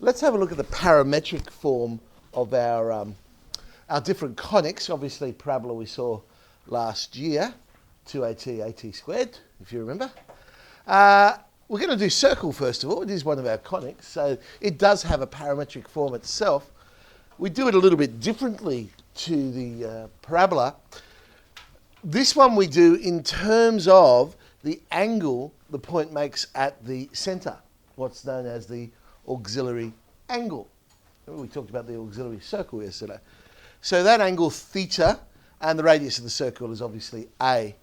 Let's have a look at the parametric form of our different conics. Obviously, parabola we saw last year, 2at, at squared, if you remember. We're going to do circle first of all. It is one of our conics, so it does have a parametric form itself. We do it a little bit differently to the parabola. This one we do in terms of the angle the point makes at the centre, what's known as the auxiliary angle. Remember we talked about the auxiliary circle yesterday. So that angle theta, and the radius of the circle is obviously a.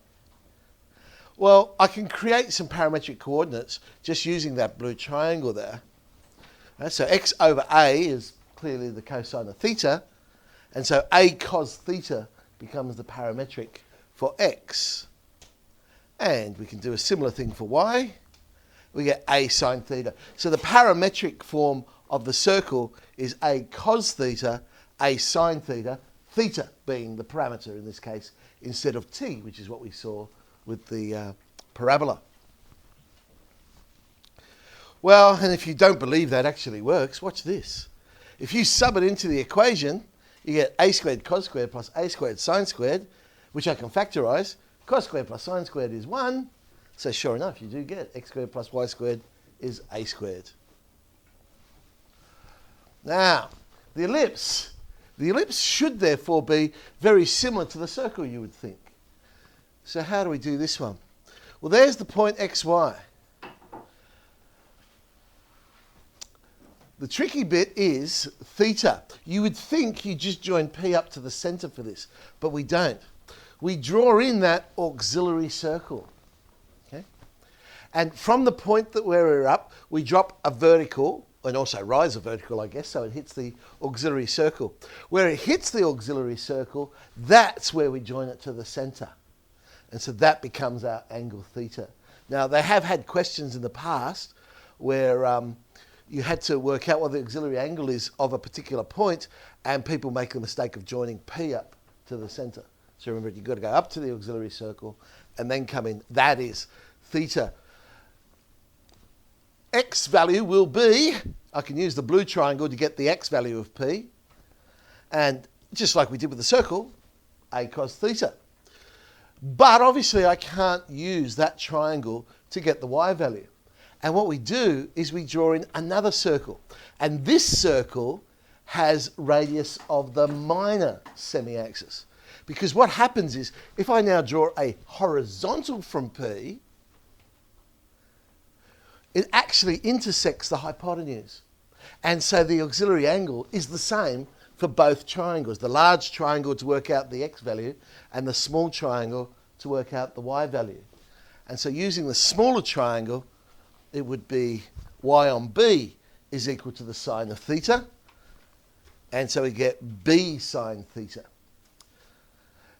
Well, I can create some parametric coordinates just using that blue triangle there. So x over a is clearly the cosine of theta, and so a cos theta becomes the parametric for x. And we can do a similar thing for y. We get a sine theta. So the parametric form of the circle is a cos theta, a sine theta, theta being the parameter in this case, instead of t, which is what we saw with the parabola. Well, and if you don't believe that actually works, watch this. If you sub it into the equation, you get a squared cos squared plus a squared sine squared, which I can factorise. Cos squared plus sine squared is 1. So sure enough, you do get x squared plus y squared is a squared. Now, the ellipse. The ellipse should therefore be very similar to the circle, you would think. So how do we do this one? Well, there's the point xy. The tricky bit is theta. You would think you just join P up to the centre for this, but we don't. We draw in that auxiliary circle. Okay? And from the point that we're up, we drop a vertical, and also rise a vertical, I guess, so it hits the auxiliary circle. Where it hits the auxiliary circle, that's where we join it to the centre. And so that becomes our angle theta. Now, they have had questions in the past where you had to work out what the auxiliary angle is of a particular point, and people make the mistake of joining P up to the centre. So remember, you've got to go up to the auxiliary circle and then come in. That is theta. X value will be, I can use the blue triangle to get the x value of P. And just like we did with the circle, a cos theta. But obviously I can't use that triangle to get the y value. And what we do is we draw in another circle. And this circle has radius of the minor semi-axis. Because what happens is, if I now draw a horizontal from P, it actually intersects the hypotenuse. And so the auxiliary angle is the same for both triangles. The large triangle to work out the x value, and the small triangle to work out the y value. And so using the smaller triangle, it would be y on b is equal to the sine of theta. And so we get b sine theta.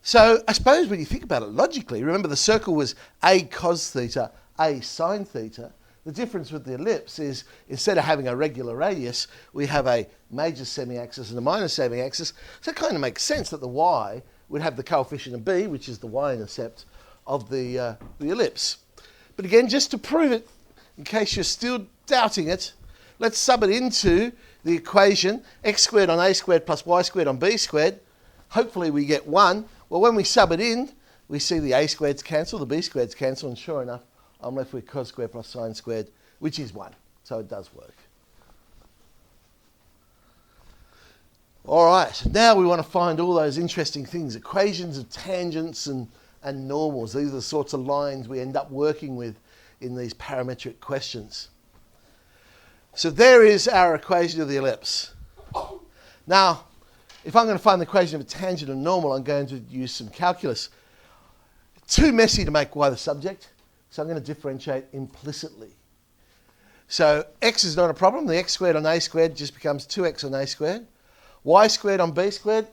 So I suppose when you think about it logically, remember the circle was a cos theta, a sine theta. The difference with the ellipse is instead of having a regular radius, we have a major semi-axis and a minor semi-axis. So it kind of makes sense that the y would have the coefficient of b, which is the y-intercept of the ellipse. But again, just to prove it, in case you're still doubting it, let's sub it into the equation x squared on a squared plus y squared on b squared. Hopefully we get 1. Well, when we sub it in, we see the a squareds cancel, the b squareds cancel, and sure enough, I'm left with cos squared plus sine squared, which is 1. So it does work. All right, now we want to find all those interesting things, equations of tangents and normals. These are the sorts of lines we end up working with in these parametric questions. So there is our equation of the ellipse. Now, if I'm going to find the equation of a tangent and normal, I'm going to use some calculus. Too messy to make y the subject, so I'm going to differentiate implicitly. So x is not a problem. The x squared on a squared just becomes 2x on a squared. Y squared on b squared,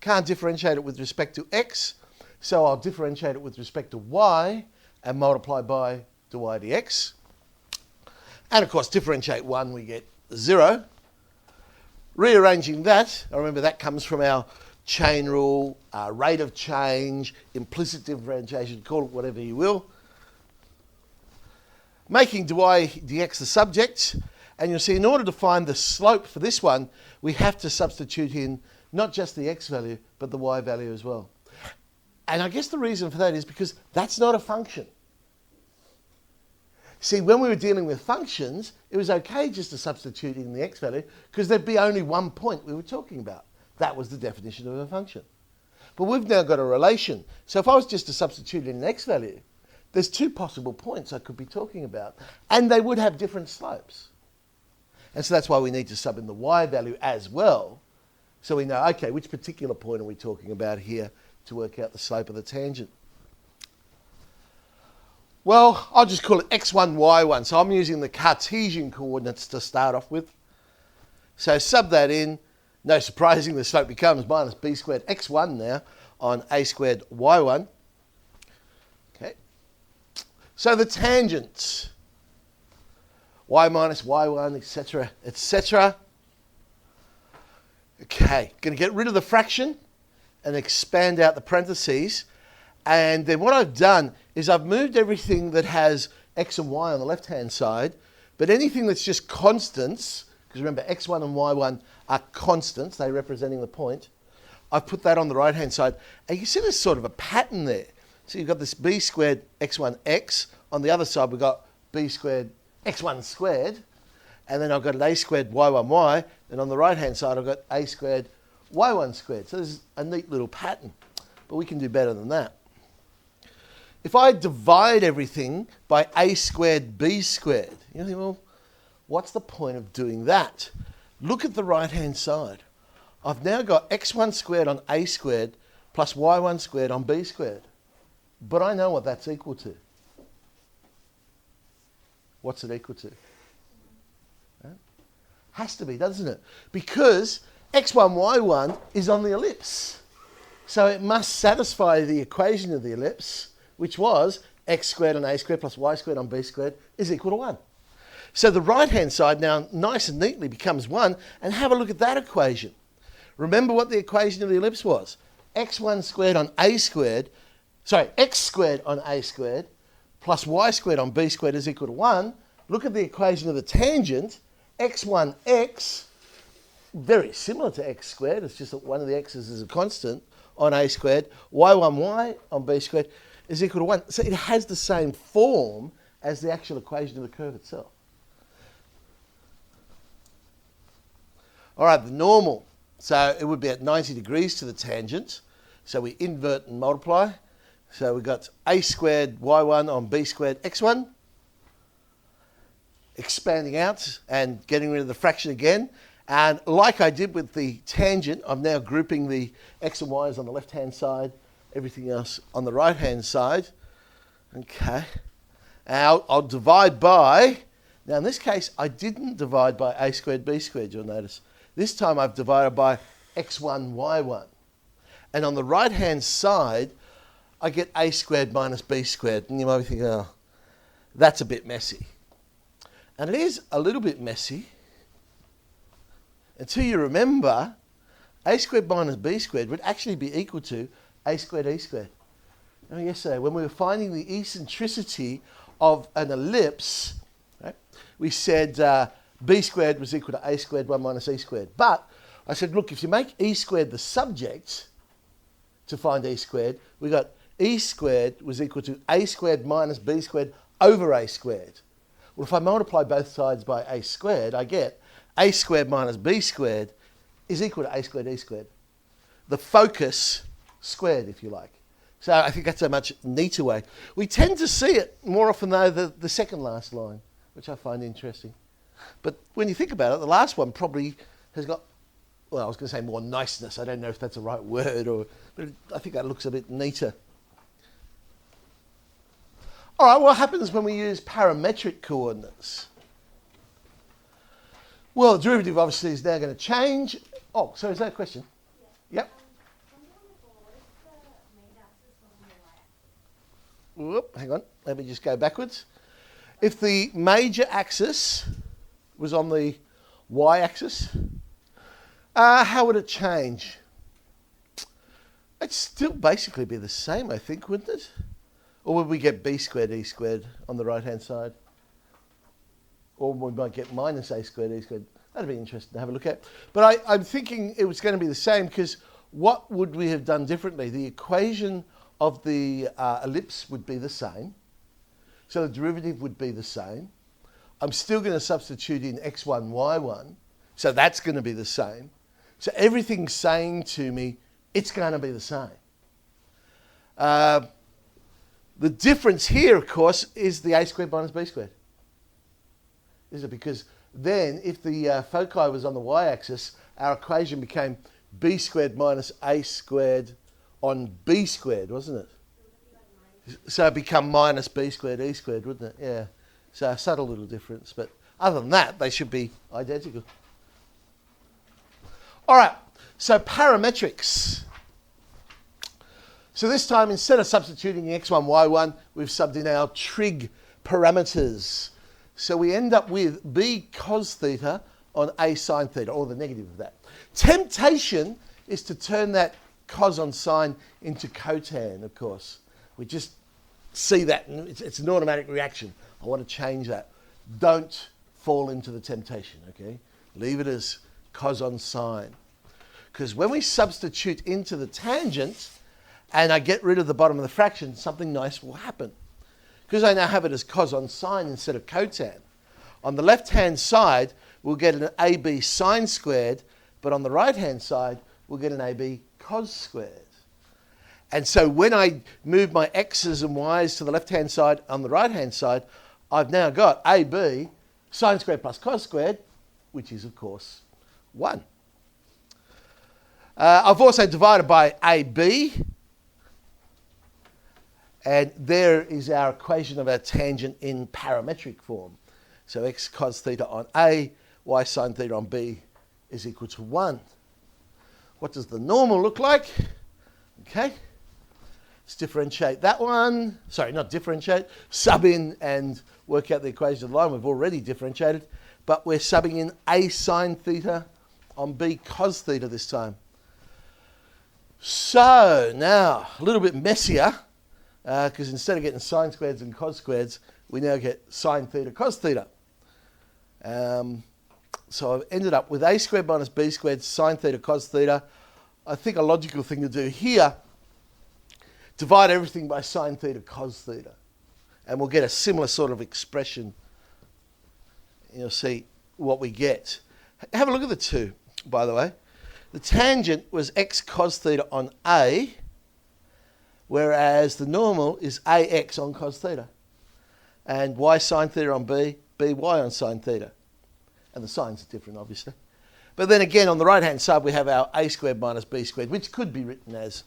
can't differentiate it with respect to x, so I'll differentiate it with respect to y and multiply by dy dx. And of course, differentiate 1, we get 0. Rearranging that, I remember that comes from our chain rule, rate of change, implicit differentiation, call it whatever you will. Making dy dx the subject, And you'll see in order to find the slope for this one, we have to substitute in not just the x value, but the y value as well. And I guess the reason for that is because that's not a function. See, when we were dealing with functions, it was okay just to substitute in the x value because there'd be only one point we were talking about. That was the definition of a function. But we've now got a relation. So if I was just to substitute in an x value, there's two possible points I could be talking about, and they would have different slopes. And so that's why we need to sub in the y value as well, so we know, okay, which particular point are we talking about here to work out the slope of the tangent. Well, I'll just call it x1, y1. So I'm using the Cartesian coordinates to start off with. So sub that in. No surprising, the slope becomes minus b squared x1 now on a squared y1. Okay. So the tangents, y minus y1, etc., etc. Okay, going to get rid of the fraction and expand out the parentheses. And then what I've done is I've moved everything that has x and y on the left-hand side, but anything that's just constants, because remember x1 and y1 are constants, they're representing the point, I've put that on the right-hand side. And you see there's sort of a pattern there. So you've got this b squared x1 x. On the other side we've got b squared x1 squared. And then I've got an a squared y1 y. And on the right-hand side I've got a squared y1 squared. So there's a neat little pattern. But we can do better than that. If I divide everything by a squared b squared, you think, well, what's the point of doing that? Look at the right-hand side. I've now got x1 squared on a squared plus y1 squared on b squared. But I know what that's equal to. What's it equal to? Has to be, doesn't it? Because x1, y1 is on the ellipse. So it must satisfy the equation of the ellipse, which was x squared on a squared plus y squared on b squared is equal to 1. So the right-hand side now nice and neatly becomes 1, and have a look at that equation. Remember what the equation of the ellipse was. x1 squared on a squared, x squared on a squared plus y squared on b squared is equal to 1. Look at the equation of the tangent. x1x, very similar to x squared, it's just that one of the x's is a constant on a squared, y1y on b squared is equal to 1. So it has the same form as the actual equation of the curve itself. All right, the normal. So it would be at 90 degrees to the tangent. So we invert and multiply. So we've got a squared y1 on b squared x1. Expanding out and getting rid of the fraction again. And like I did with the tangent, I'm now grouping the x and y's on the left-hand side, everything else on the right-hand side. Okay. Now I'll divide by, now in this case, I didn't divide by a squared b squared, you'll notice. This time I've divided by x1, y1. And on the right-hand side, I get a squared minus b squared. And you might be thinking, oh, that's a bit messy. And it is a little bit messy until you remember a squared minus b squared would actually be equal to a squared e squared. Now yesterday, when we were finding the eccentricity of an ellipse, right, we said b squared was equal to a squared 1 minus e squared. But I said, look, if you make e squared the subject to find e squared, we got e squared was equal to a squared minus b squared over a squared. Well, if I multiply both sides by a squared, I get a squared minus b squared is equal to a squared e squared. The focus squared, if you like. So I think that's a much neater way. We tend to see it more often, though, the second last line, which I find interesting. But when you think about it, the last one probably has got, well, I was going to say more niceness. I don't know if that's the right word, but I think that looks a bit neater. All right, what happens when we use parametric coordinates? Well, the derivative obviously is now going to change. Oh, so is that a question? Yeah. Yep. Whoop, hang on, let me just go backwards. If the major axis was on the y-axis, how would it change? It'd still basically be the same, I think, wouldn't it? Or would we get b squared e squared on the right-hand side? or we might get minus a squared e squared. That'd be interesting to have a look at. But I'm thinking it was going to be the same, because what would we have done differently? The equation of the ellipse would be the same. So the derivative would be the same. I'm still going to substitute in x1, y1. So that's going to be the same. So everything's saying to me, it's going to be the same. The difference here, of course, is the a squared minus b squared. Is it? Because then, if the foci was on the y-axis, our equation became b squared minus a squared on b squared, wasn't it? So it become minus b squared e squared, wouldn't it? Yeah. So a subtle little difference, but other than that, they should be identical. All right, so parametrics. So this time, instead of substituting the x1, y1, we've subbed in our trig parameters. So we end up with b cos theta on a sine theta, or the negative of that. Temptation is to turn that cos on sine into cotan, of course. We just see that, and it's an automatic reaction. I want to change that. Don't fall into the temptation, okay? Leave it as cos on sine. Because when we substitute into the tangent, and I get rid of the bottom of the fraction, something nice will happen. Because I now have it as cos on sine instead of cotan. On the left-hand side, we'll get an AB sine squared, but on the right-hand side, we'll get an AB cos squared. And so when I move my x's and y's to the left-hand side, on the right-hand side, I've now got AB sine squared plus cos squared, which is, of course, 1. I've also divided by AB, and there is our equation of our tangent in parametric form. So x cos theta on A, y sine theta on B is equal to 1. What does the normal look like? Okay, let's differentiate that one. Sorry, not differentiate. Sub in and work out the equation of the line. We've already differentiated, but we're subbing in A sine theta on B cos theta this time. So now, a little bit messier, because instead of getting sine squareds and cos squareds, we now get sine theta cos theta. So I've ended up with a squared minus b squared sine theta cos theta. I think a logical thing to do here, divide everything by sine theta cos theta. And we'll get a similar sort of expression. You'll see what we get. Have a look at the two, by the way. The tangent was x cos theta on A, whereas the normal is AX on cos theta. And y sine theta on B, BY on sine theta. And the signs are different, obviously. But then again, on the right-hand side, we have our a squared minus b squared, which could be written as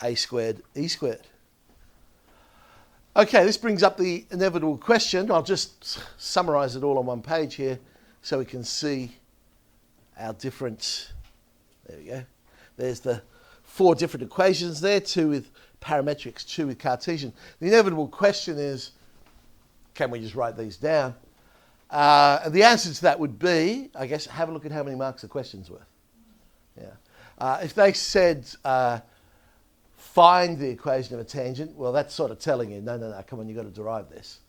a squared e squared. Okay, this brings up the inevitable question. I'll just summarize it all on one page here so we can see our different... There we go. There's the 4 different equations there, 2 with parametrics, 2 with Cartesian. The inevitable question is, can we just write these down? The answer to that would be, I guess, have a look at how many marks the question's worth. Yeah. If they said, find the equation of a tangent, well, that's sort of telling you, no, come on, you've got to derive this.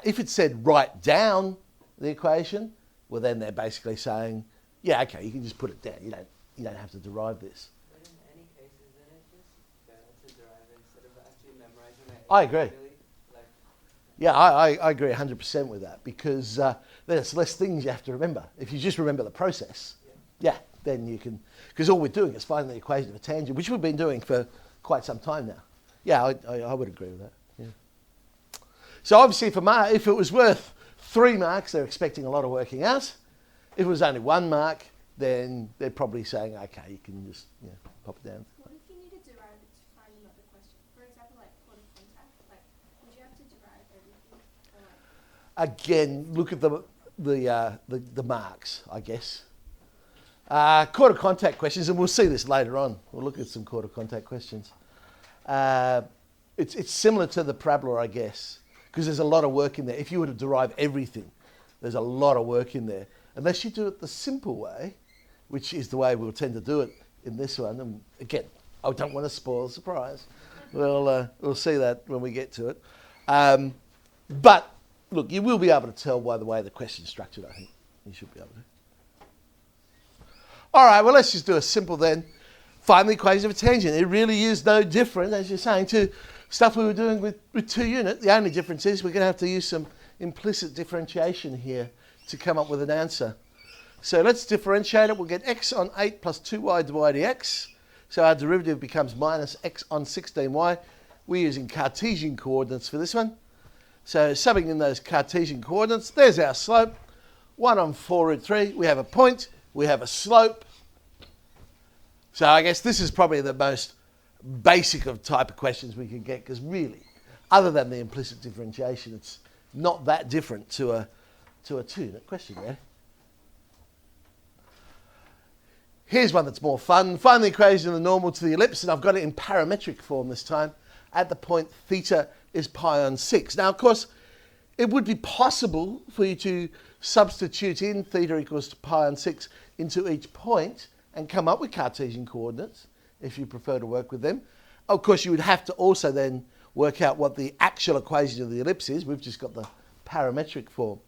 If it said, write down the equation, well, then they're basically saying, yeah, okay, you can just put it down. You don't have to derive this. But in any case, isn't it just better to derive it instead of actually memorizing it? I agree. Yeah, I agree 100% with that, because there's less things you have to remember. If you just remember the process, yeah, then you can... Because all we're doing is finding the equation of a tangent, which we've been doing for quite some time now. Yeah, I would agree with that. Yeah. So obviously, if it was worth 3 marks, they're expecting a lot of working out. If it was only 1 mark, then they're probably saying, okay, you can just pop it down. What if you need to derive it to find another question? For example, like quarter contact, would you have to derive everything? Again, look at the marks, I guess. Quarter contact questions, and we'll see this later on. We'll look at some quarter contact questions. It's similar to the parabola, I guess, because there's a lot of work in there. If you were to derive everything, there's a lot of work in there. Unless you do it the simple way, which is the way we'll tend to do it in this one. And again, I don't want to spoil the surprise. We'll see that when we get to it. But look, you will be able to tell by the way the question's structured, I think. You should be able to. All right, well, let's just do a simple then. Find the equation of a tangent. It really is no different, as you're saying, to stuff we were doing with 2 unit. The only difference is we're going to have to use some implicit differentiation here to come up with an answer. So let's differentiate it. We'll get x on 8 plus 2y divided dx. So our derivative becomes minus x on 16y. We're using Cartesian coordinates for this one. So subbing in those Cartesian coordinates, there's our slope. 1 on 4 root 3. We have a point. We have a slope. So I guess this is probably the most basic of type of questions we can get, because really, other than the implicit differentiation, it's not that different to a 2-unit question, yeah? Here's one that's more fun. Find the equation of the normal to the ellipse, and I've got it in parametric form this time, at the point theta is pi on 6. Now, of course, it would be possible for you to substitute in theta equals to pi on 6 into each point and come up with Cartesian coordinates, if you prefer to work with them. Of course, you would have to also then work out what the actual equation of the ellipse is. We've just got the parametric form.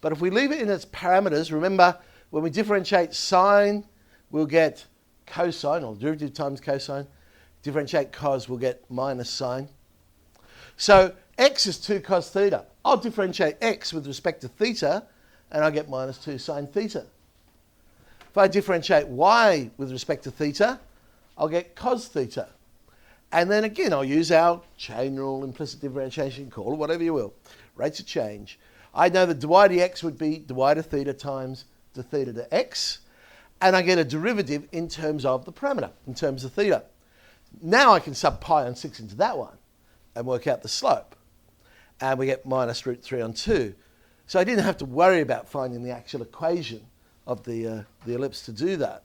But if we leave it in its parameters, remember, when we differentiate sine, we'll get cosine, or derivative times cosine. Differentiate cos, we'll get minus sine. So x is 2 cos theta. I'll differentiate x with respect to theta, and I'll get minus 2 sine theta. If I differentiate y with respect to theta, I'll get cos theta. And then again, I'll use our chain rule, implicit differentiation, call it whatever you will. Rates of change. I know that dy dx would be dy to theta times to theta to x. And I get a derivative in terms of the parameter, in terms of theta. Now I can sub pi on 6 into that one and work out the slope. And we get minus root 3 on 2. So I didn't have to worry about finding the actual equation of the ellipse to do that.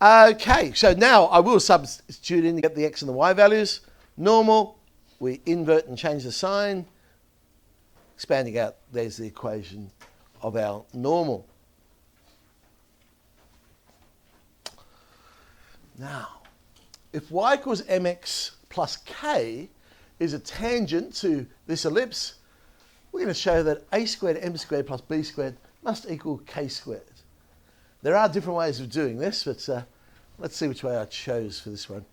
Okay, so now I will substitute in to get the x and the y values. Normal, we invert and change the sign. Expanding out, there's the equation of our normal. Now, if y equals mx plus k is a tangent to this ellipse, we're going to show that a squared m squared plus b squared must equal k squared. There are different ways of doing this, but let's see which way I chose for this one.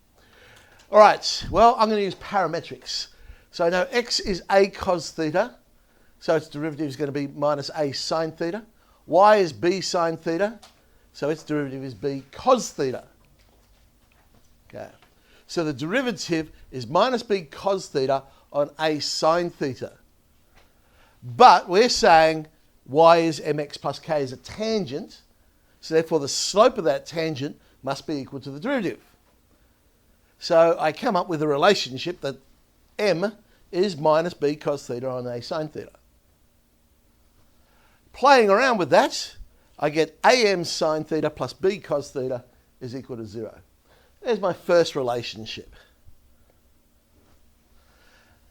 All right, well, I'm going to use parametrics. So I know x is a cos theta, so its derivative is going to be minus a sine theta. Y is b sine theta, so its derivative is b cos theta. Okay, so the derivative is minus b cos theta on a sine theta. But we're saying y is mx plus k is a tangent, so therefore the slope of that tangent must be equal to the derivative. So I come up with a relationship that m is minus b cos theta on a sine theta. Playing around with that, I get am sine theta plus b cos theta is equal to 0. There's my first relationship.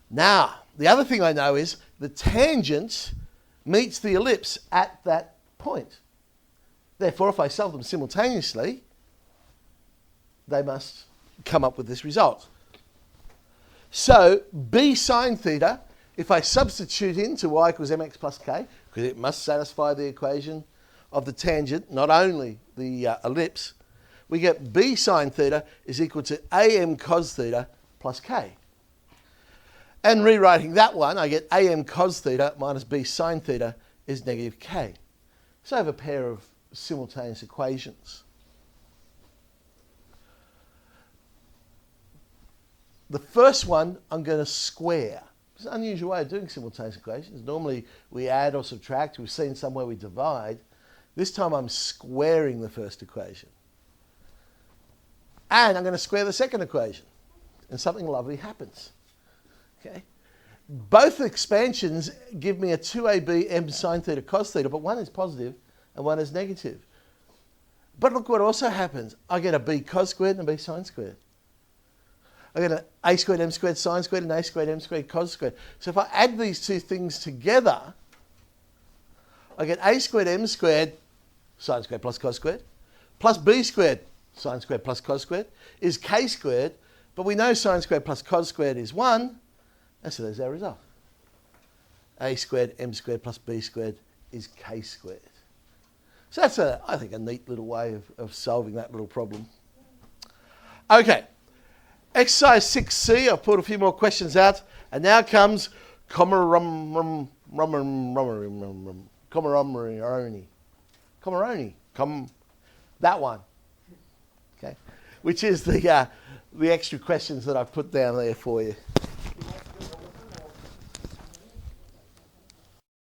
Now, the other thing I know is the tangent meets the ellipse at that point. Therefore, if I solve them simultaneously, they must come up with this result. So, b sine theta, if I substitute into y equals mx plus k, because it must satisfy the equation of the tangent, not only the ellipse, we get b sine theta is equal to am cos theta plus k. And rewriting that one, I get am cos theta minus b sine theta is negative k. So I have a pair of simultaneous equations. The first one I'm going to square. It's an unusual way of doing simultaneous equations. Normally we add or subtract. We've seen somewhere we divide. This time I'm squaring the first equation. And I'm going to square the second equation. And something lovely happens. Okay? Both expansions give me a 2ab m sine theta cos theta, but one is positive and one is negative. But look what also happens. I get a b cos squared and a b sine squared. I get an a squared m squared sine squared and a squared m squared cos squared. So if I add these two things together, I get a squared m squared sine squared plus cos squared plus b squared sine squared plus cos squared is k squared, but we know sine squared plus cos squared is 1, and so there's our result. a squared m squared plus b squared is k squared. So that's, I think, a neat little way of solving that little problem. Okay, exercise 6C, I've put a few more questions out, and now comes Comaroni, that one, okay, which is the extra questions that I've put down there for you.